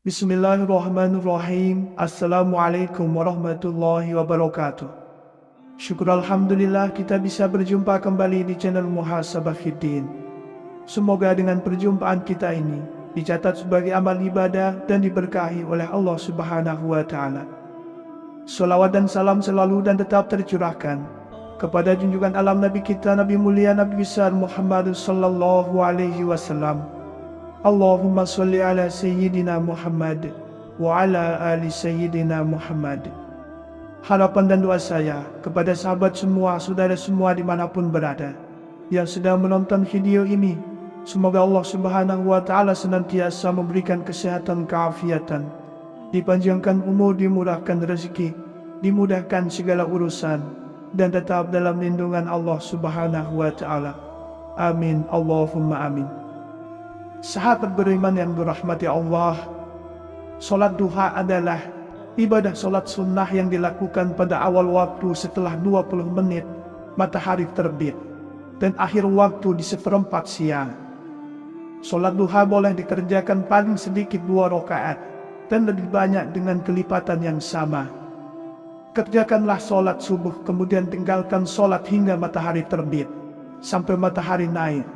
Bismillahirrahmanirrahim. Assalamualaikum warahmatullahi wabarakatuh. Syukur Alhamdulillah kita bisa berjumpa kembali di channel Muhasabah Fiddin. Semoga dengan perjumpaan kita ini dicatat sebagai amal ibadah dan diberkahi oleh Allah Subhanahu wa Ta'ala. Salawat dan salam selalu dan tetap tercurahkan kepada junjungan alam Nabi kita, Nabi mulia, Nabi besar Muhammad sallallahu alaihi wasallam. Allahumma salli ala Sayyidina Muhammad wa ala ali Sayyidina Muhammad. Harapan dan doa saya kepada sahabat semua, saudara semua dimanapun berada yang sedang menonton video ini, semoga Allah Subhanahu wa Ta'ala senantiasa memberikan kesehatan, keafiatan, dipanjangkan umur, dimurahkan rezeki, dimudahkan segala urusan, dan tetap dalam lindungan Allah Subhanahu wa Ta'ala. Amin, Allahumma amin. Sahabat beriman yang dirahmati Allah, solat duha adalah ibadah solat sunnah yang dilakukan pada awal waktu setelah 20 menit matahari terbit dan akhir waktu di seperempat siang. Solat duha boleh dikerjakan paling sedikit 2 rakaat dan lebih banyak dengan kelipatan yang sama. Kerjakanlah solat subuh, kemudian tinggalkan solat hingga matahari terbit sampai matahari naik.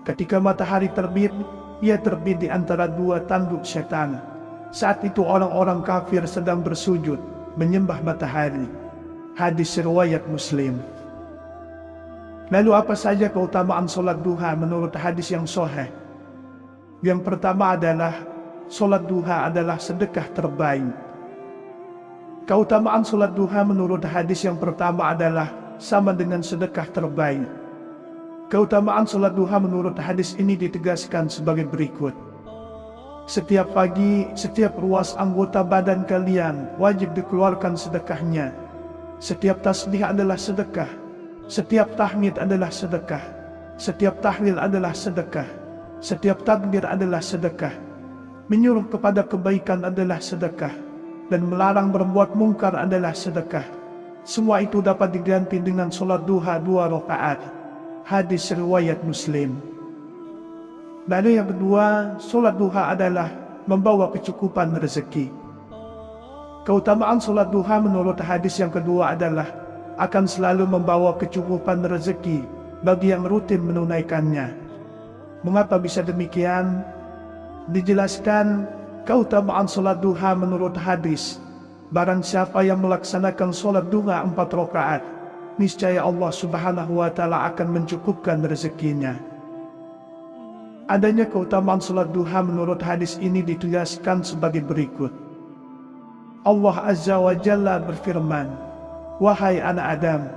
Ketika matahari terbit, ia terbit di antara 2 tanduk setan. Saat itu orang-orang kafir sedang bersujud menyembah matahari. Hadis riwayat Muslim. Lalu apa saja keutamaan solat duha menurut hadis yang sahih? Yang pertama adalah solat duha adalah sedekah terbaik. Keutamaan solat duha menurut hadis yang pertama adalah sama dengan sedekah terbaik. Keutamaan solat duha menurut hadis ini ditegaskan sebagai berikut. Setiap pagi, setiap ruas anggota badan kalian wajib dikeluarkan sedekahnya. Setiap tasbih adalah sedekah. Setiap tahmid adalah sedekah. Setiap tahlil adalah sedekah. Setiap takbir adalah sedekah. Menyuruh kepada kebaikan adalah sedekah. Dan melarang berbuat mungkar adalah sedekah. Semua itu dapat diganti dengan solat duha 2 rakaat. Hadis riwayat Muslim. Lalu yang kedua, solat duha adalah membawa kecukupan rezeki. Keutamaan solat duha menurut hadis yang kedua adalah akan selalu membawa kecukupan rezeki bagi yang rutin menunaikannya. Mengapa bisa demikian? Dijelaskan keutamaan solat duha menurut hadis, barang siapa yang melaksanakan solat duha 4 rakaat, niscaya Allah Subhanahu wa Ta'ala akan mencukupkan rezekinya. Adanya keutamaan solat duha menurut hadis ini dituliskan sebagai berikut. Allah Azza wa Jalla berfirman, "Wahai anak Adam,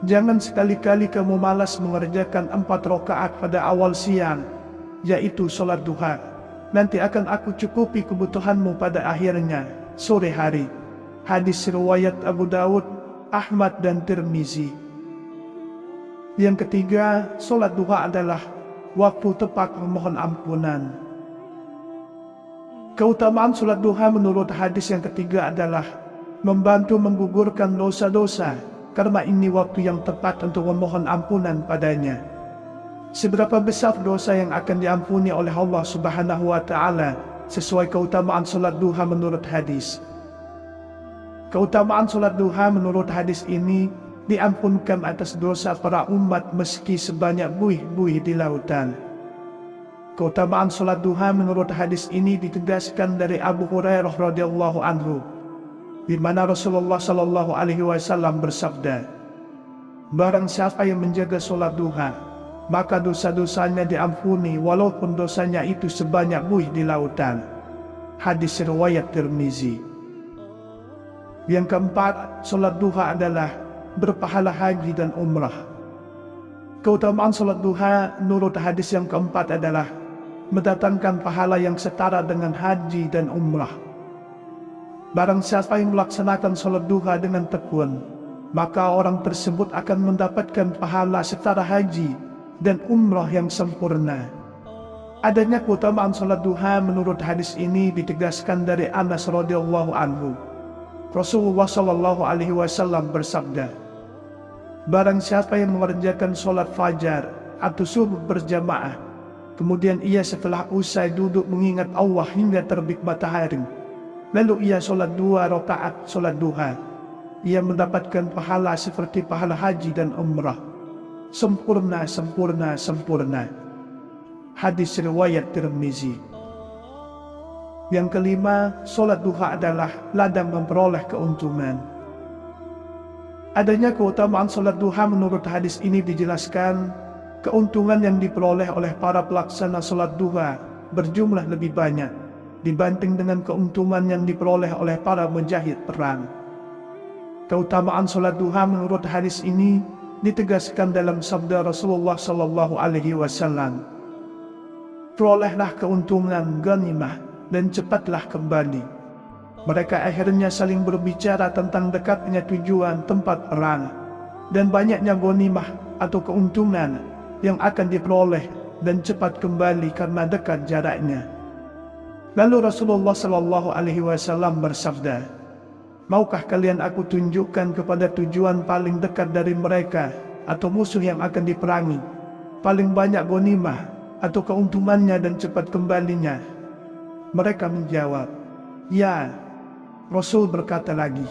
jangan sekali-kali kamu malas mengerjakan 4 rakaat pada awal siang, yaitu solat duha. Nanti akan aku cukupi kebutuhanmu pada akhirnya, sore hari." Hadis riwayat Abu Dawud, Ahmad dan Tirmizi. Yang ketiga, solat duha adalah waktu tepat memohon ampunan. Keutamaan solat duha menurut hadis yang ketiga adalah membantu menggugurkan dosa-dosa, karena ini waktu yang tepat untuk memohon ampunan padanya. Seberapa besar dosa yang akan diampuni oleh Allah Subhanahu wa Ta'ala sesuai keutamaan solat duha menurut hadis. Keutamaan solat duha menurut hadis ini diampunkan atas dosa para umat meski sebanyak buih-buih di lautan. Keutamaan solat duha menurut hadis ini ditegaskan dari Abu Hurairah radhiyallahu anhu, di mana Rasulullah sallallahu alaihi wasallam bersabda, "Barang siapa yang menjaga solat duha, maka dosa-dosanya diampuni walaupun dosanya itu sebanyak buih di lautan." Hadis riwayat Tirmizi. Yang keempat, solat duha adalah berpahala haji dan umrah. Keutamaan solat duha menurut hadis yang keempat adalah mendatangkan pahala yang setara dengan haji dan umrah. Barang siapa yang melaksanakan solat duha dengan tekun, maka orang tersebut akan mendapatkan pahala setara haji dan umrah yang sempurna. Adanya keutamaan sholat duha menurut hadis ini ditegaskan dari Anas radhiyallahu anhu. Rasulullah Shallallahu Alaihi Wasallam bersabda, barang siapa yang mengerjakan sholat fajar atau subuh berjamaah, kemudian ia setelah usai duduk mengingat Allah hingga terbit matahari, lalu ia sholat 2 rakaat sholat duha, ia mendapatkan pahala seperti pahala haji dan umrah. Sempurna, sempurna, sempurna. Hadis riwayat Tirmizi. Yang kelima, sholat duha adalah ladang memperoleh keuntungan. Adanya keutamaan sholat duha menurut hadis ini dijelaskan, keuntungan yang diperoleh oleh para pelaksana sholat duha berjumlah lebih banyak dibanding dengan keuntungan yang diperoleh oleh para mujahid perang. Keutamaan sholat duha menurut hadis ini ditegaskan dalam sabda Rasulullah Sallallahu Alaihi Wasallam, perolehlah keuntungan ghanimah dan cepatlah kembali. Mereka akhirnya saling berbicara tentang dekatnya tujuan tempat perang dan banyaknya ghanimah atau keuntungan yang akan diperoleh dan cepat kembali karena dekat jaraknya. Lalu Rasulullah Sallallahu Alaihi Wasallam bersabda, maukah kalian aku tunjukkan kepada tujuan paling dekat dari mereka atau musuh yang akan diperangi, paling banyak ghanimah atau keuntungannya dan cepat kembalinya? Mereka menjawab, ya. Rasul berkata lagi,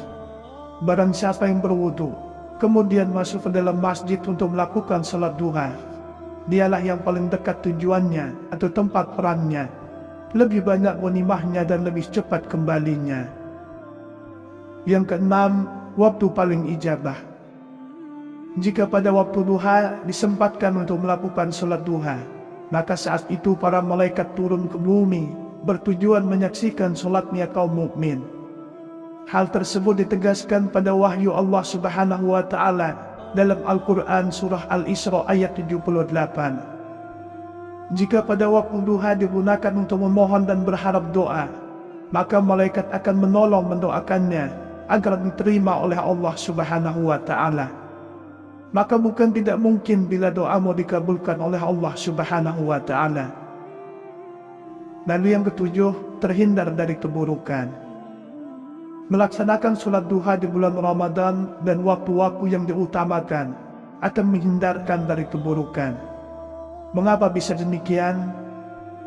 barang siapa yang berwudu kemudian masuk ke dalam masjid untuk melakukan salat duha, dialah yang paling dekat tujuannya atau tempat perannya, lebih banyak ghanimahnya dan lebih cepat kembalinya. Yang keenam, waktu paling ijabah. Jika pada waktu duha disempatkan untuk melakukan salat duha, maka saat itu para malaikat turun ke bumi bertujuan menyaksikan salatnya kaum mukmin. Hal tersebut ditegaskan pada wahyu Allah Subhanahu wa Ta'ala dalam Al-Quran Surah Al-Isra ayat 78. Jika pada waktu duha digunakan untuk memohon dan berharap doa, maka malaikat akan menolong mendoakannya agar diterima oleh Allah Subhanahu wa Ta'ala. Maka bukan tidak mungkin bila doamu dikabulkan oleh Allah Subhanahu wa Ta'ala. Lalu yang ketujuh, terhindar dari keburukan. Melaksanakan sholat duha di bulan Ramadan dan waktu-waktu yang diutamakan akan menghindarkan dari keburukan. Mengapa bisa demikian?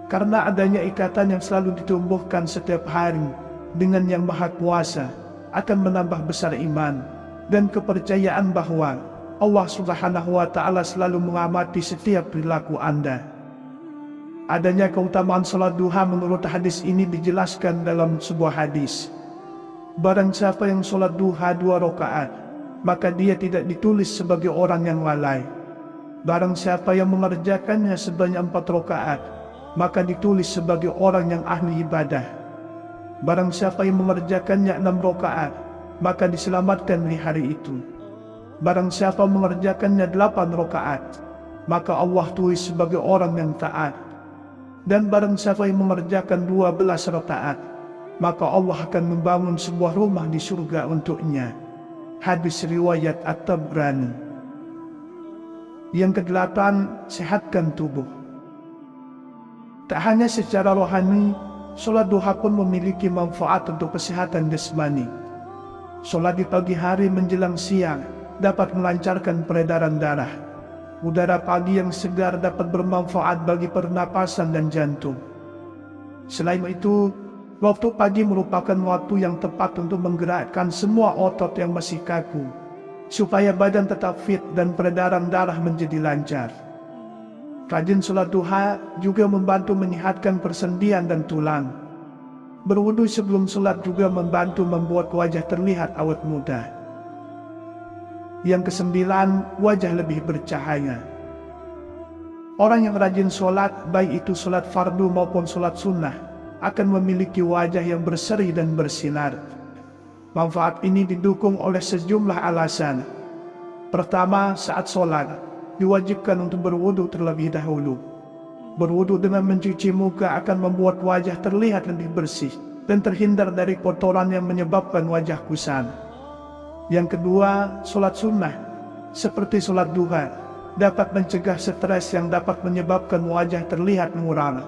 Karena adanya ikatan yang selalu ditumbuhkan setiap hari dengan Yang Maha Kuasa akan menambah besar iman dan kepercayaan bahwa Allah Subhanahu wa Ta'ala selalu mengamati setiap perilaku Anda. Adanya keutamaan sholat duha menurut hadis ini dijelaskan dalam sebuah hadis. Barang siapa yang sholat duha 2 rakaat, maka dia tidak ditulis sebagai orang yang lalai. Barang siapa yang mengerjakannya sebanyak 4 rakaat, maka ditulis sebagai orang yang ahli ibadah. Barang siapa yang mengerjakannya 6 rakaat, maka diselamatkan di hari itu. Barang siapa mengerjakannya 8 rakaat, maka Allah tulis sebagai orang yang taat. Dan barang siapa yang mengerjakan 12 rakaat, maka Allah akan membangun sebuah rumah di surga untuknya. Hadis riwayat At-Tabrani. Yang kedelapan, sehatkan tubuh. Tak hanya secara rohani, sholat duha pun memiliki manfaat untuk kesehatan jasmani. Sholat di pagi hari menjelang siang dapat melancarkan peredaran darah. Udara pagi yang segar dapat bermanfaat bagi pernapasan dan jantung. Selain itu, waktu pagi merupakan waktu yang tepat untuk menggerakkan semua otot yang masih kaku, supaya badan tetap fit dan peredaran darah menjadi lancar. Rajin sholat duha juga membantu menyehatkan persendian dan tulang. Berwudu sebelum sholat juga membantu membuat wajah terlihat awet muda. Yang kesembilan, wajah lebih bercahaya. Orang yang rajin sholat, baik itu sholat fardu maupun sholat sunnah, akan memiliki wajah yang berseri dan bersinar. Manfaat ini didukung oleh sejumlah alasan. Pertama, saat sholat diwajibkan untuk berwudu terlebih dahulu. Berwudu dengan mencuci muka akan membuat wajah terlihat lebih bersih dan terhindar dari kotoran yang menyebabkan wajah kusam. Yang kedua, sholat sunnah seperti sholat duha dapat mencegah stres yang dapat menyebabkan wajah terlihat muram.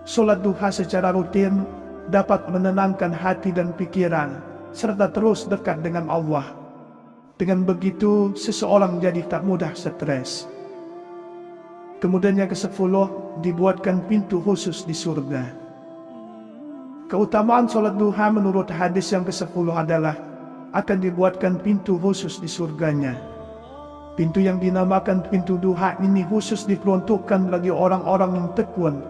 Sholat duha secara rutin dapat menenangkan hati dan pikiran, serta terus dekat dengan Allah. Dengan begitu, seseorang jadi tak mudah stres. Kemudian yang ke-10, dibuatkan pintu khusus di surga. Keutamaan sholat duha menurut hadis yang ke-10 adalah akan dibuatkan pintu khusus di surganya. Pintu yang dinamakan pintu duha ini khusus diperuntukkan bagi orang-orang yang tekun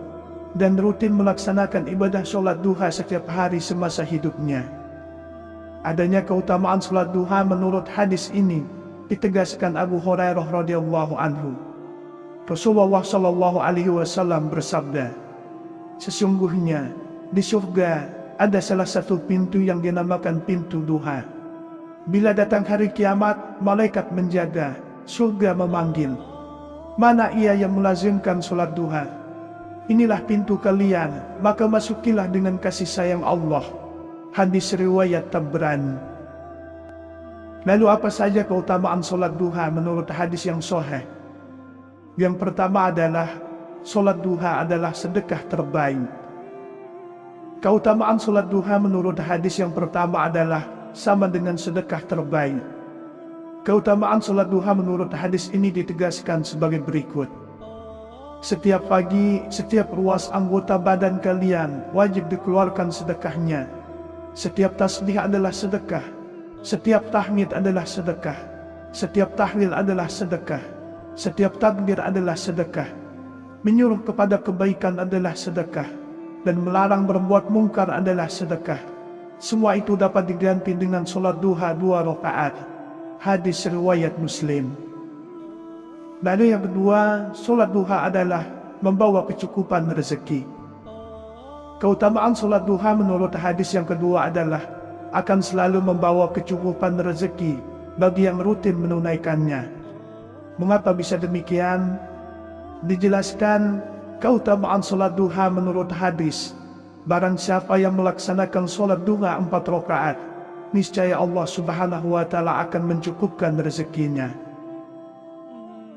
dan rutin melaksanakan ibadah sholat duha setiap hari semasa hidupnya. Adanya keutamaan sholat duha menurut hadis ini ditegaskan Abu Hurairah radhiyallahu anhu. Rasulullah sallallahu alaihi wasallam bersabda, sesungguhnya di surga ada salah satu pintu yang dinamakan pintu duha. Bila datang hari kiamat, malaikat menjaga, surga memanggil, mana ia yang melazimkan sholat duha? Inilah pintu kalian, maka masukilah dengan kasih sayang Allah. Hadis riwayat Tabrani. Lalu apa saja keutamaan sholat duha menurut hadis yang sahih? Yang pertama adalah sholat duha adalah sedekah terbaik. Keutamaan sholat duha menurut hadis yang pertama adalah sama dengan sedekah terbaik. Keutamaan sholat duha menurut hadis ini ditegaskan sebagai berikut. Setiap pagi, setiap ruas anggota badan kalian wajib dikeluarkan sedekahnya. Setiap tasbih adalah sedekah. Setiap tahmid adalah sedekah. Setiap tahlil adalah sedekah. Setiap takbir adalah sedekah. Menyuruh kepada kebaikan adalah sedekah. Dan melarang berbuat mungkar adalah sedekah. Semua itu dapat diganti dengan sholat duha 2 rakaat. Hadis riwayat Muslim. Lalu yang kedua, sholat duha adalah membawa kecukupan rezeki. Keutamaan sholat duha menurut hadis yang kedua adalah akan selalu membawa kecukupan rezeki bagi yang rutin menunaikannya. Mengapa bisa demikian? Dijelaskan keutamaan sholat duha menurut hadis, barang siapa yang melaksanakan sholat duha 4 rakaat, niscaya Allah subhanahu wa ta'ala akan mencukupkan rezekinya.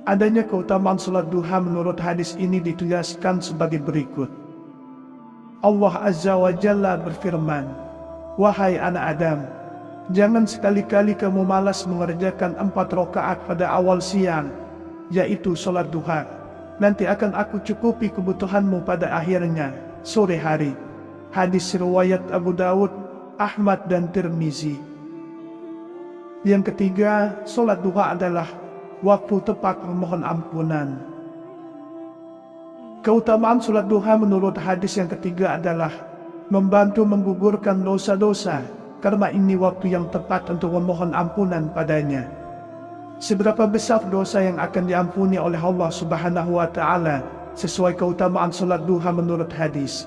Adanya keutamaan sholat duha menurut hadis ini dituliskan sebagai berikut. Allah Azza wa Jalla berfirman, wahai anak Adam, jangan sekali-kali kamu malas mengerjakan 4 rakaat pada awal siang, yaitu sholat duha. Nanti akan aku cukupi kebutuhanmu pada akhirnya, sore hari. Hadis riwayat Abu Dawud, Ahmad dan Tirmizi. Yang ketiga, sholat duha adalah waktu tepat memohon ampunan. Keutamaan sholat duha menurut hadis yang ketiga adalah membantu menggugurkan dosa-dosa, karena ini waktu yang tepat untuk memohon ampunan padanya. Seberapa besar dosa yang akan diampuni oleh Allah subhanahu wa ta'ala sesuai keutamaan sholat duha menurut hadis.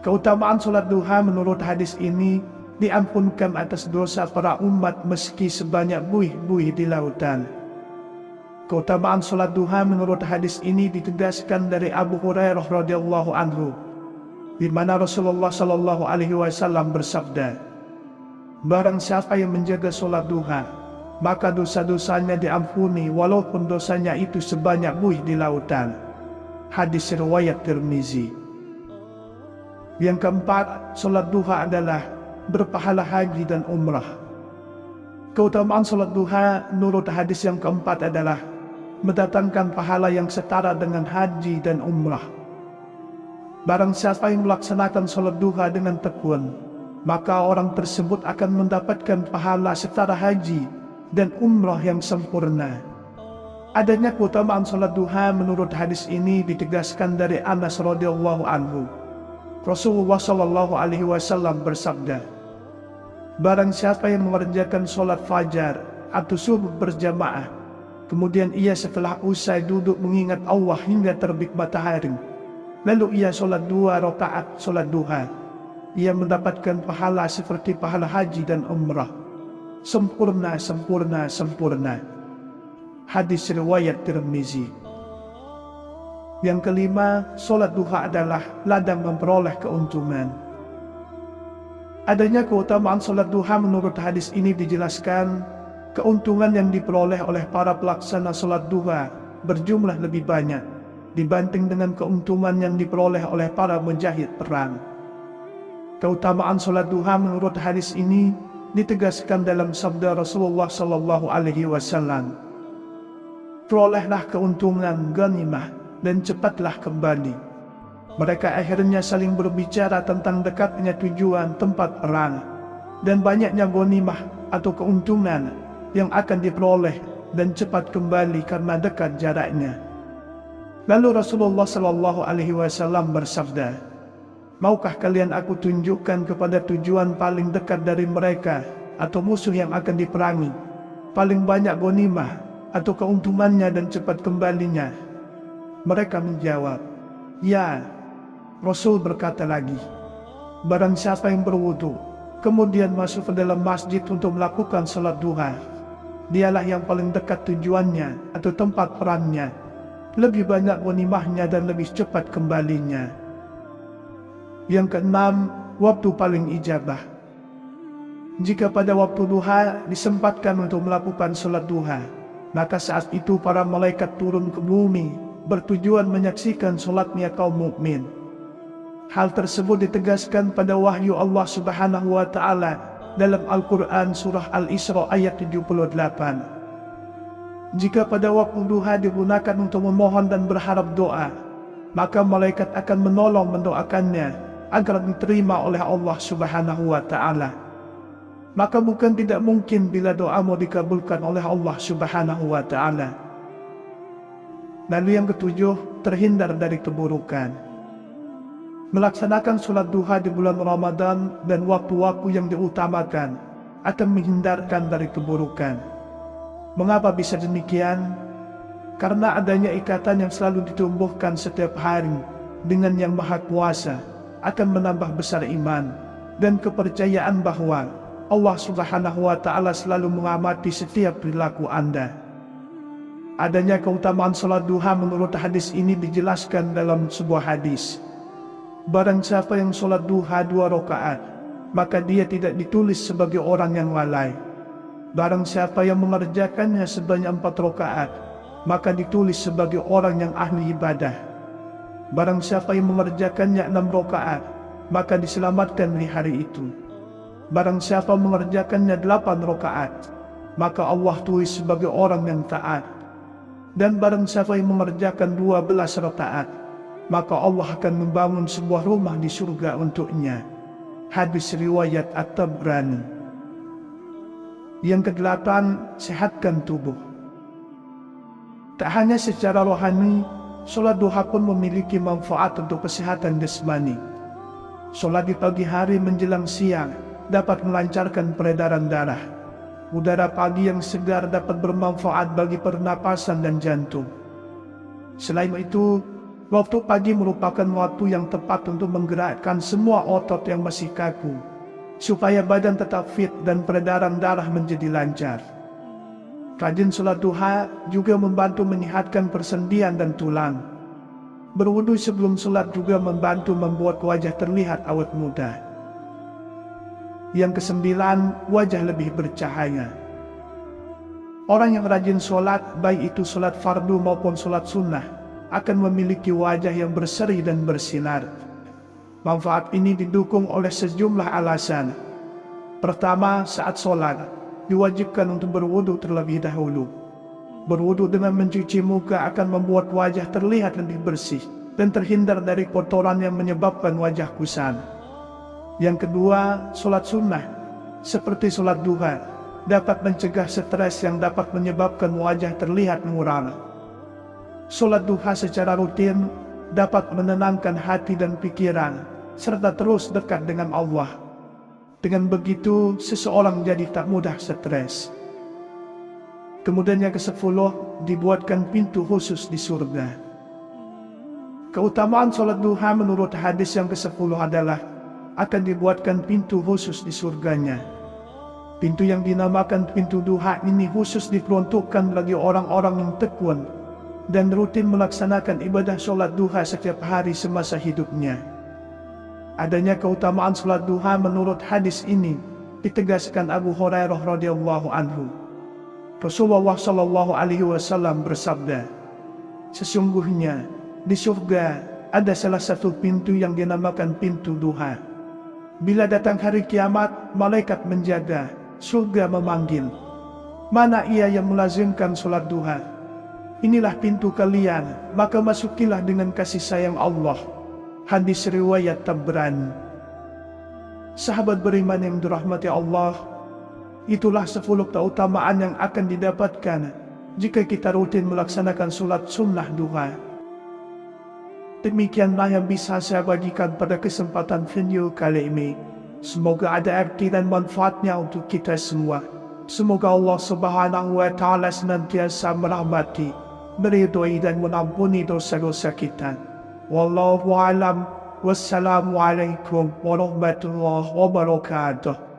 Keutamaan sholat duha menurut hadis ini diampunkan atas dosa para umat meski sebanyak buih-buih di lautan. Keutamaan sholat duha menurut hadis ini ditegaskan dari Abu Hurairah radhiyallahu anhu, di mana Rasulullah sallallahu alaihi wasallam bersabda, barang siapa yang menjaga sholat duha, maka dosa-dosanya diampuni walaupun dosanya itu sebanyak buih di lautan. Hadis riwayat Tirmizi. Yang keempat, sholat duha adalah berpahala haji dan umrah. Keutamaan sholat duha menurut hadis yang keempat adalah mendatangkan pahala yang setara dengan haji dan umrah. Barang siapa yang melaksanakan sholat duha dengan tekun, maka orang tersebut akan mendapatkan pahala setara haji dan umrah yang sempurna. Adanya keutamaan sholat duha menurut hadis ini ditegaskan dari Anas radhiyallahu anhu. Rasulullah sallallahu alaihi wasallam bersabda, barang siapa yang mengerjakan sholat fajar atau subuh berjamaah, kemudian ia setelah usai duduk mengingat Allah hingga terbit matahari, lalu ia sholat 2 rakaat sholat duha, ia mendapatkan pahala seperti pahala haji dan umrah. Sempurna, sempurna, sempurna. Hadis riwayat Tirmizi. Yang kelima, sholat duha adalah ladang memperoleh keuntungan. Adanya keutamaan sholat duha menurut hadis ini dijelaskan keuntungan yang diperoleh oleh para pelaksana sholat duha berjumlah lebih banyak dibanding dengan keuntungan yang diperoleh oleh para mujahid perang. Keutamaan sholat duha menurut hadis ini ditegaskan dalam sabda Rasulullah sallallahu alaihi wasallam, "Perolehlah keuntungan ghanimah dan cepatlah kembali." Mereka akhirnya saling berbicara tentang dekatnya tujuan tempat perang dan banyaknya ghanimah atau keuntungan yang akan diperoleh dan cepat kembali karena dekat jaraknya. Lalu Rasulullah sallallahu alaihi wasallam bersabda, "Maukah kalian aku tunjukkan kepada tujuan paling dekat dari mereka atau musuh yang akan diperangi, paling banyak ghanimah atau keuntungannya dan cepat kembalinya?" Mereka menjawab, "Ya." Rasul berkata lagi, "Barang siapa yang berwudu, kemudian masuk ke dalam masjid untuk melakukan salat duha, dialah yang paling dekat tujuannya atau tempat perannya, lebih banyak ghanimahnya dan lebih cepat kembalinya." Yang keenam, waktu paling ijabah. Jika pada waktu duha disempatkan untuk melakukan salat duha, maka saat itu para malaikat turun ke bumi bertujuan menyaksikan salatnya kaum mukmin. Hal tersebut ditegaskan pada wahyu Allah Subhanahu wa taala dalam Al-Qur'an surah Al-Isra ayat 78. Jika pada waktu duha digunakan untuk memohon dan berharap doa, maka malaikat akan menolong mendoakannya agar diterima oleh Allah Subhanahu wa taala. Maka bukan tidak mungkin bila doamu dikabulkan oleh Allah Subhanahu wa taala. Lalu yang ketujuh, terhindar dari keburukan. Melaksanakan sholat duha di bulan Ramadan dan waktu-waktu yang diutamakan akan menghindarkan dari keburukan. Mengapa bisa demikian? Karena adanya ikatan yang selalu ditumbuhkan setiap hari dengan Yang Maha Kuasa akan menambah besar iman dan kepercayaan bahwa Allah Subhanahu wa taala selalu mengamati setiap perilaku Anda. Adanya keutamaan salat duha menurut hadis ini dijelaskan dalam sebuah hadis. Barang siapa yang salat duha 2 rakaat, maka dia tidak ditulis sebagai orang yang lalai. Barang siapa yang mengerjakannya sebanyak 4 rakaat, maka ditulis sebagai orang yang ahli ibadah. Barang siapa yang mengerjakannya 6 rakaat, maka diselamatkan di hari itu. Barang siapa mengerjakannya 8 rakaat, maka Allah tulis sebagai orang yang taat. Dan barang siapa yang mengerjakan 12 rakaat, maka Allah akan membangun sebuah rumah di surga untuknya. Hadis riwayat At-Tabrani. Yang kedelapan, sehatkan tubuh. Tak hanya secara rohani, sholat duha pun memiliki manfaat untuk kesehatan jasmani. Sholat di pagi hari menjelang siang dapat melancarkan peredaran darah. Udara pagi yang segar dapat bermanfaat bagi pernapasan dan jantung. Selain itu, waktu pagi merupakan waktu yang tepat untuk menggerakkan semua otot yang masih kaku, supaya badan tetap fit dan peredaran darah menjadi lancar. Rajin sholat duha juga membantu menyehatkan persendian dan tulang. Berwudu sebelum sholat juga membantu membuat wajah terlihat awet muda. Yang kesembilan, wajah lebih bercahaya. Orang yang rajin sholat, baik itu sholat fardu maupun sholat sunnah, akan memiliki wajah yang berseri dan bersinar. Manfaat ini didukung oleh sejumlah alasan. Pertama, saat sholat, diwajibkan untuk berwudu terlebih dahulu. Berwudu dengan mencuci muka akan membuat wajah terlihat lebih bersih dan terhindar dari kotoran yang menyebabkan wajah kusam. Yang kedua, sholat sunnah, seperti sholat duha, dapat mencegah stres yang dapat menyebabkan wajah terlihat muram. Sholat duha secara rutin dapat menenangkan hati dan pikiran, serta terus dekat dengan Allah. Dengan begitu, seseorang jadi tak mudah stres. Kemudian yang ke-10, dibuatkan pintu khusus di surga. Keutamaan sholat duha menurut hadis yang ke-10 adalah akan dibuatkan pintu khusus di surganya. Pintu yang dinamakan pintu duha ini khusus diperuntukkan bagi orang-orang yang tekun dan rutin melaksanakan ibadah sholat duha setiap hari semasa hidupnya. Adanya keutamaan sholat duha menurut hadis ini ditegaskan Abu Hurairah radhiyallahu anhu. Rasulullah Shallallahu Alaihi Wasallam bersabda, sesungguhnya di surga ada salah satu pintu yang dinamakan pintu duha. Bila datang hari kiamat, malaikat menjaga, surga memanggil, mana ia yang melazimkan sholat duha? Inilah pintu kalian, maka masukilah dengan kasih sayang Allah. Hadis riwayat Tabrani. Sahabat beriman yang dirahmati Allah, itulah 10 keutamaan yang akan didapatkan jika kita rutin melaksanakan sholat sunnah duha. Demikianlah yang bisa saya bagikan pada kesempatan video kali ini. Semoga ada arti dan manfaatnya untuk kita semua. Semoga Allah Subhanahu wa Ta'ala senantiasa merahmati, meridhoi dan mengampuni dosa-dosa kita. Wallahu a'lam. Wassalamualaikum warahmatullahi wabarakatuh.